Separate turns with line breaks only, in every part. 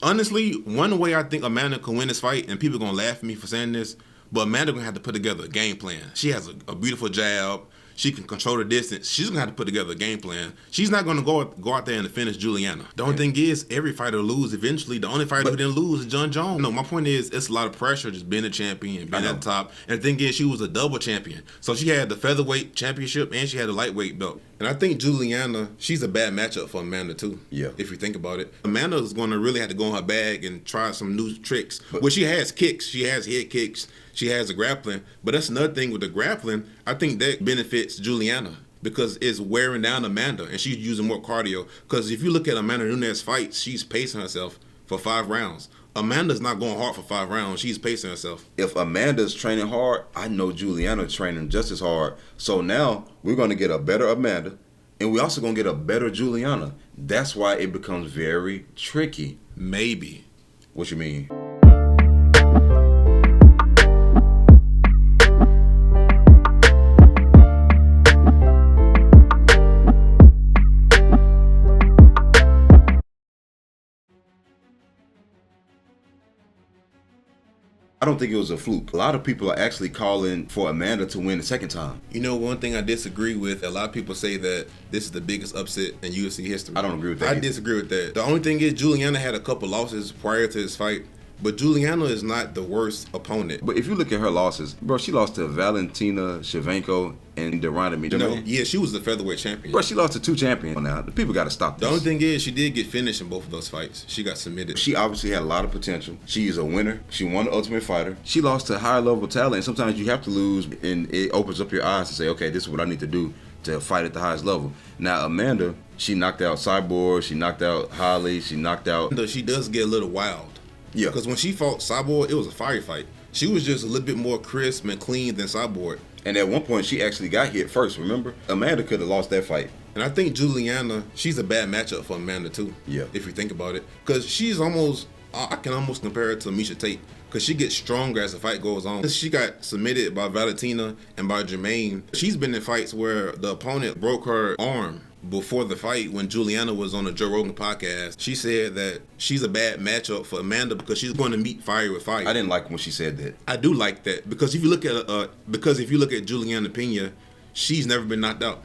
Honestly, one way I think Amanda can win this fight, and people are going to laugh at me for saying this, but Amanda going to have to put together a game plan. She has a beautiful jab. She can control the distance. She's going to have to put together a game plan. She's not going to go out there and finish Julianna. The only thing is, every fighter lose eventually. The only fighter who didn't lose is John Jones. No, my point is, it's a lot of pressure just being a champion, being at the top. And the thing is, she was a double champion. So she had the featherweight championship and she had the lightweight belt. And I think Julianna, she's a bad matchup for Amanda too. Yeah. If you think about it. Amanda is going to really have to go in her bag and try some new tricks. Well, she has kicks. She has head kicks. She has a grappling. But that's another thing with the grappling. I think that benefits Julianna because it's wearing down Amanda and she's using more cardio. Because if you look at Amanda Nunes' fights, she's pacing herself for 5 rounds. Amanda's not going hard for 5 rounds. She's pacing herself.
If Amanda's training hard, I know Julianna's training just as hard. So now we're going to get a better Amanda, and we're also going to get a better Julianna. That's why it becomes very tricky.
Maybe.
What you mean? I don't think it was a fluke. A lot of people are actually calling for Amanda to win the second time.
You know, one thing I disagree with, a lot of people say that this is the biggest upset in UFC history.
I don't agree with that.
I disagree with that. The only thing is Julianna had a couple losses prior to this fight, but Julianna is not the worst opponent.
But if you look at her losses, bro, she lost to Valentina Shevchenko and Derrick.
You know, yeah, she was the featherweight champion.
Bro, she lost to 2 champions now. The people got to stop this.
The only thing is she did get finished in both of those fights. She got submitted.
She obviously had a lot of potential. She is a winner. She won the Ultimate Fighter. She lost to higher level talent. And sometimes you have to lose, and it opens up your eyes to say, okay, this is what I need to do to fight at the highest level. Now, Amanda, she knocked out Cyborg. She knocked out Holly. She knocked out...
She does get a little wild.
Yeah.
Because when she fought Cyborg, it was a fiery fight. She was just a little bit more crisp and clean than Cyborg.
And at one point, she actually got hit first, remember? Amanda could have lost that fight.
And I think Julianna, she's a bad matchup for Amanda too.
Yeah.
If you think about it. Because she's almost, I can almost compare her to Miesha Tate. Because she gets stronger as the fight goes on. She got submitted by Valentina and by Jermaine. She's been in fights where the opponent broke her arm before the fight when Julianna was on the Joe Rogan podcast. She said that she's a bad matchup for Amanda because she's going to meet fire with fire.
I didn't like when she said that.
I do like that because if you look at Julianna Pena, she's never been knocked out.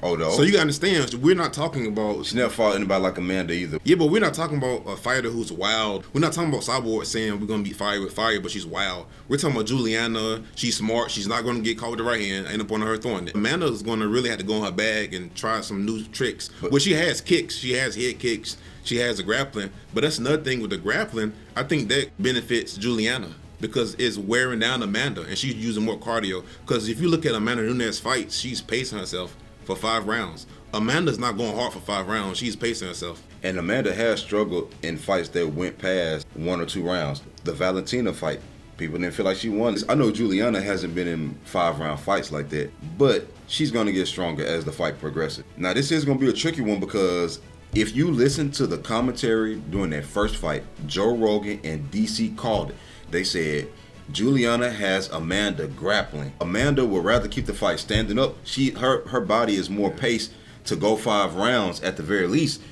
Oh, no.
So you gotta understand, we're not talking about...
She never fought anybody like Amanda either.
Yeah, but we're not talking about a fighter who's wild. We're not talking about Cyborg saying we're gonna beat fire with fire, but she's wild. We're talking about Julianna. She's smart. She's not gonna get caught with the right hand. Ain't up on her throwing it. Amanda is gonna really have to go in her bag and try some new tricks. Well, she has kicks. She has head kicks. She has a grappling. But that's another thing with the grappling. I think that benefits Julianna because it's wearing down Amanda and she's using more cardio. Because if you look at Amanda Nunes' fights, she's pacing herself for 5 rounds. Amanda's not going hard for 5 rounds. She's pacing herself.
And Amanda has struggled in fights that went past 1 or 2 rounds. The Valentina fight, people didn't feel like she won. I know Julianna hasn't been in 5-round fights like that, but she's going to get stronger as the fight progresses. Now, this is going to be a tricky one because if you listen to the commentary during that first fight, Joe Rogan and DC called it. They said, Julianna has Amanda grappling. Amanda would rather keep the fight standing up. Her body is more paced to go 5 rounds at the very least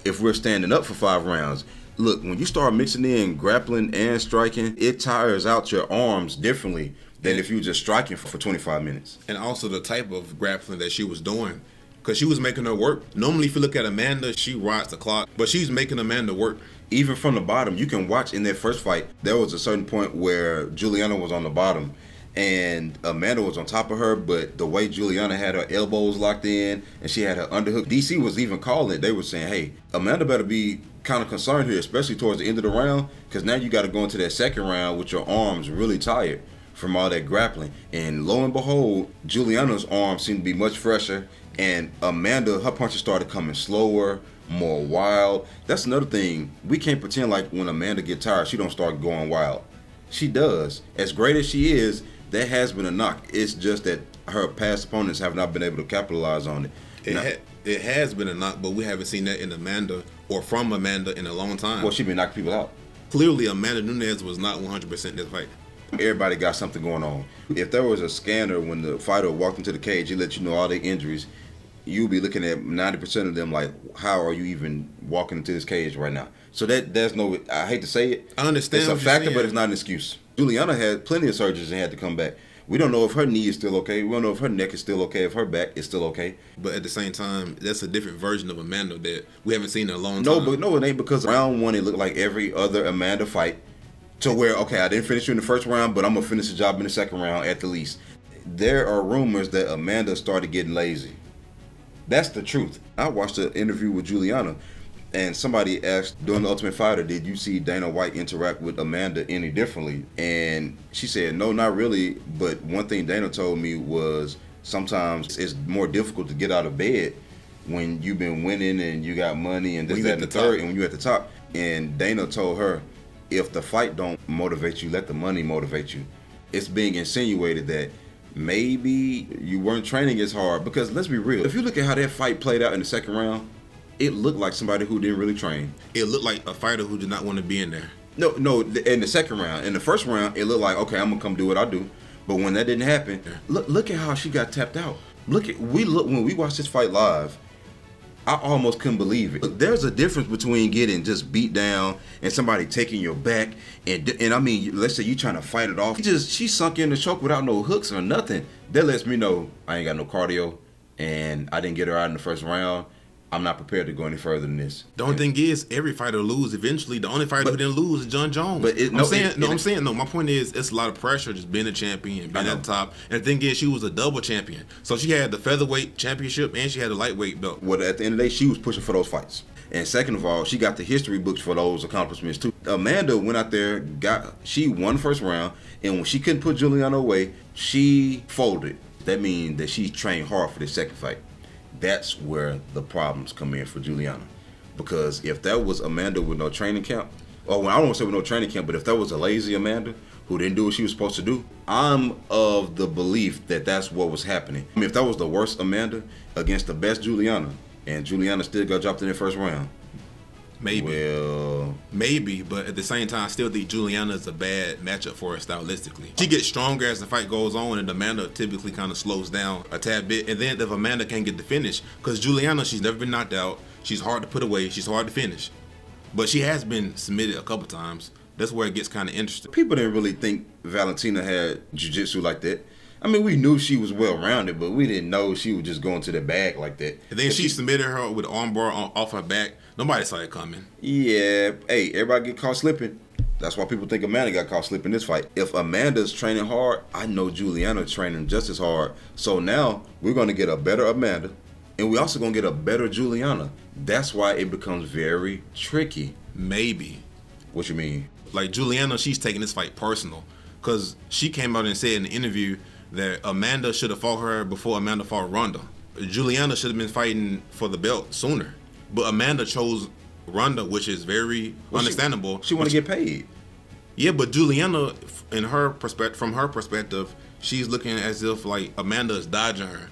if we're standing up for 5 rounds. Look, when you start mixing in grappling and striking, it tires out your arms differently than if you just striking for 25 minutes.
And also the type of grappling that she was doing, because she was making her work. Normally, if you look at Amanda, she rides the clock, but she's making Amanda work.
Even from the bottom, you can watch in that first fight, there was a certain point where Julianna was on the bottom and Amanda was on top of her, but the way Julianna had her elbows locked in and she had her underhook, DC was even calling it. They were saying, hey, Amanda better be kind of concerned here, especially towards the end of the round, because now you got to go into that second round with your arms really tired from all that grappling. And lo and behold, Julianna's arms seemed to be much fresher, and Amanda, her punches started coming slower, more wild. That's another thing. We can't pretend like when Amanda gets tired, she don't start going wild. She does. As great as she is, that has been a knock. It's just that her past opponents have not been able to capitalize on it.
It has been a knock, but we haven't seen that in Amanda or from Amanda in a long time.
Well, she's been knocking people out.
Clearly, Amanda Nunes was not 100% in this fight.
Everybody got something going on. If there was a scanner when the fighter walked into the cage, it let you know all their injuries. You'll be looking at 90% of them like, how are you even walking into this cage right now? So there's no, I hate to say it.
I understand.
It's a factor, but it's not an excuse. Julianna had plenty of surgeries and had to come back. We don't know if her knee is still okay. We don't know if her neck is still okay, if her back is still okay.
But at the same time, that's a different version of Amanda that we haven't seen in a long
No,
time.
but no, it ain't, because round one, it looked like every other Amanda fight to where, okay, I didn't finish you in the first round, but I'm going to finish the job in the second round at the least. There are rumors that Amanda started getting lazy. That's the truth. I watched an interview with Julianna, and somebody asked during the Ultimate Fighter, did you see Dana White interact with Amanda any differently? And she said, no, not really. But one thing Dana told me was sometimes it's more difficult to get out of bed when you've been winning and you got money and this, that, and the third, and when you're at the top. And Dana told her, if the fight don't motivate you, let the money motivate you. It's being insinuated that maybe you weren't training as hard. Because let's be real, if you look at how that fight played out in the second round, it looked like somebody who didn't really train.
It looked like a fighter who did not want to be in there.
No, in the second round. In the first round, it looked like, okay, I'm going to come do what I do. But when that didn't happen, look at how she got tapped out. When we watched this fight live, I almost couldn't believe it. Look, there's a difference between getting just beat down and somebody taking your back. And I mean, let's say you trying to fight it off. She sunk in the choke without no hooks or nothing. That lets me know I ain't got no cardio and I didn't get her out in the first round. I'm not prepared to go any further than this.
The only thing is, every fighter lose eventually. The only fighter who didn't lose is John Jones. My point is, it's a lot of pressure just being a champion, being at the top. And the thing is, she was a double champion. So she had the featherweight championship and she had the lightweight belt.
Well, at the end of the day, she was pushing for those fights. And second of all, she got the history books for those accomplishments too. Amanda went out there, she won the first round, and when she couldn't put Julianna away, she folded. That means that she trained hard for the second fight. That's where the problems come in for Julianna. Because if that was Amanda with no training camp, or I don't want to say with no training camp, but if that was a lazy Amanda who didn't do what she was supposed to do, I'm of the belief that that's what was happening. I mean, if that was the worst Amanda against the best Julianna, and Julianna still got dropped in the first round,
maybe, but at the same time, I still think Julianna is a bad matchup for her stylistically. She gets stronger as the fight goes on, and Amanda typically kind of slows down a tad bit. And then if Amanda can't get the finish, because Julianna, she's never been knocked out. She's hard to put away. She's hard to finish. But she has been submitted a couple times. That's where it gets kind of interesting.
People didn't really think Valentina had jiu-jitsu like that. I mean, we knew she was well-rounded, but we didn't know she was just going to the bag like that.
And then she submitted her with an armbar off her back. Nobody saw it coming.
Yeah. Hey, everybody get caught slipping. That's why people think Amanda got caught slipping this fight. If Amanda's training hard, I know Julianna training just as hard. So now we're going to get a better Amanda, and we're also going to get a better Julianna. That's why it becomes very tricky.
Maybe.
What you mean?
Like Julianna, she's taking this fight personal. Because she came out and said in the interview that Amanda should have fought her before Amanda fought Ronda. Julianna should have been fighting for the belt sooner. But Amanda chose Ronda, which is very understandable.
She want to get paid.
Yeah, but Julianna, from her perspective, she's looking as if like Amanda is dodging her.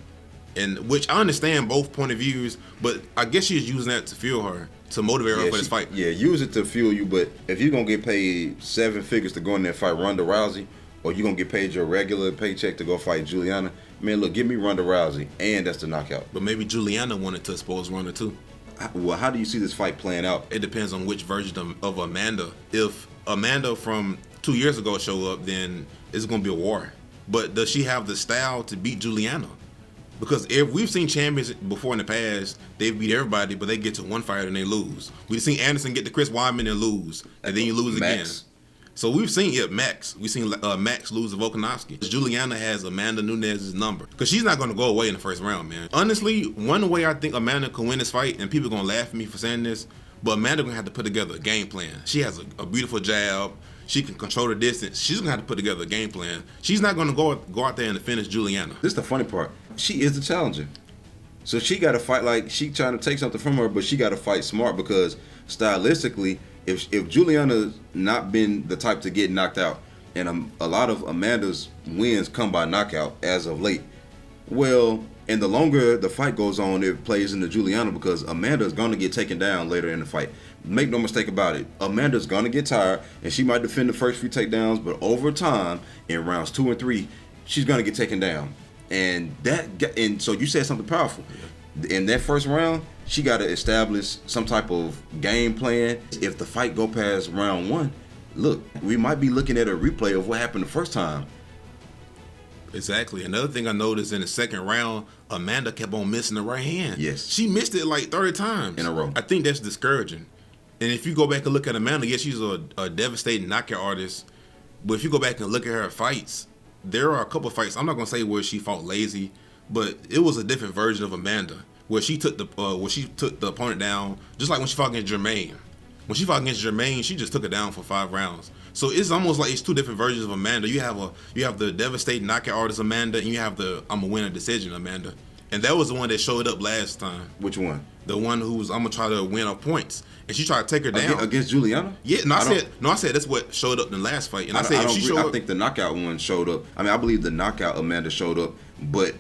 And which I understand both point of views, but I guess she's using that to fuel her, to motivate her for this fight.
Yeah, use it to fuel you, but if you're going to get paid 7 figures to go in there and fight Ronda Rousey, or you're going to get paid your regular paycheck to go fight Julianna, man, look, give me Ronda Rousey, and that's the knockout.
But maybe Julianna wanted to expose Ronda too.
Well, how do you see this fight playing out?
It depends on which version of Amanda. If Amanda from 2 years ago show up, then it's going to be a war. But does she have the style to beat Julianna? Because if we've seen champions before in the past, they beat everybody, but they get to one fight and they lose. We've seen Anderson get to Chris Weidman and lose, and then you lose again. So we've seen Max. We've seen Max lose to Volkanovski. Julianna has Amanda Nunes' number. Because she's not going to go away in the first round, man. Honestly, one way I think Amanda can win this fight, and people are going to laugh at me for saying this, but Amanda going to have to put together a game plan. She has a beautiful jab. She can control the distance. She's going to have to put together a game plan. She's not going to go out there and finish Julianna.
This is the funny part. She is the challenger. So she got to fight like she trying to take something from her, but she got to fight smart because stylistically, if Julianna's not been the type to get knocked out, and a lot of Amanda's wins come by knockout as of late, well, and the longer the fight goes on, it plays into Julianna because Amanda's going to get taken down later in the fight. Make no mistake about it. Amanda's going to get tired, and she might defend the first few takedowns, but over time, in rounds 2 and 3, she's going to get taken down. And so you said something powerful. In that first round, She got to establish some type of game plan. If the fight go past round 1, look, we might be looking at a replay of what happened the first time.
Exactly. Another thing I noticed in the second round, Amanda kept on missing the right hand.
Yes.
She missed it like 30 times.
In a row.
I think that's discouraging. And if you go back and look at Amanda, yes, she's a devastating knockout artist. But if you go back and look at her fights, there are a couple of fights. I'm not going to say where she fought lazy, but it was a different version of Amanda where she took the opponent down, just like when she fought against Jermaine. When she fought against Jermaine, she just took it down for 5 rounds. So it's almost like it's 2 different versions of Amanda. You have the devastating knockout artist Amanda, and you have the I'm gonna win a decision Amanda. And that was the one that showed up last time.
Which one?
The one who's I'm gonna try to win her points, and she tried to take her down
against Julianna.
Yeah, I said that's what showed up in the last fight. And I said if she showed up,
I think the knockout one showed up. I mean, I believe the knockout Amanda showed up, but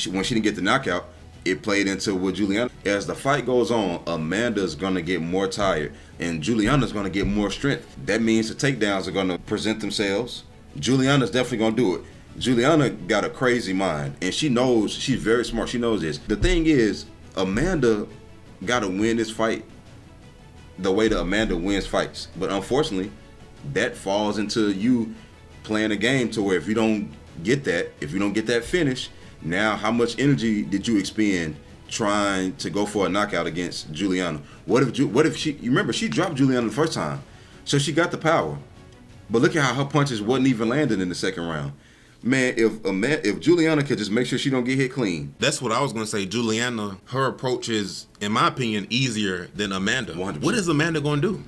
when she didn't get the knockout, it played into what Julianna. As the fight goes on, Amanda's gonna get more tired, and Julianna's gonna get more strength. That means the takedowns are gonna present themselves. Julianna's definitely gonna do it. Julianna got a crazy mind, and she knows, she's very smart. She knows this. The thing is, Amanda gotta win this fight the way that Amanda wins fights. But unfortunately, that falls into you playing a game to where if you don't get that finish, now how much energy did you expend trying to go for a knockout against Julianna? What if she, you remember, she dropped Julianna the first time, so she got the power. But look at how her punches wasn't even landing in the second round. Man, if Julianna could just make sure she don't get hit clean.
That's what I was going to say. Julianna, her approach is, in my opinion, easier than Amanda.
100%.
What is Amanda going to do?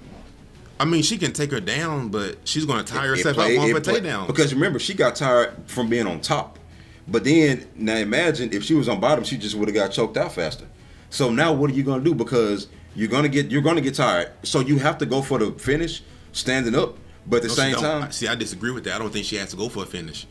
I mean, she can take her down, but she's going to tire herself out one for takedowns.
Because remember, she got tired from being on top. But then, now imagine if she was on bottom, she just would have got choked out faster. So now what are you going to do? Because you're going to get tired. So you have to go for the finish, standing up. But at the same time...
See, I disagree with that. I don't think she has to go for a finish.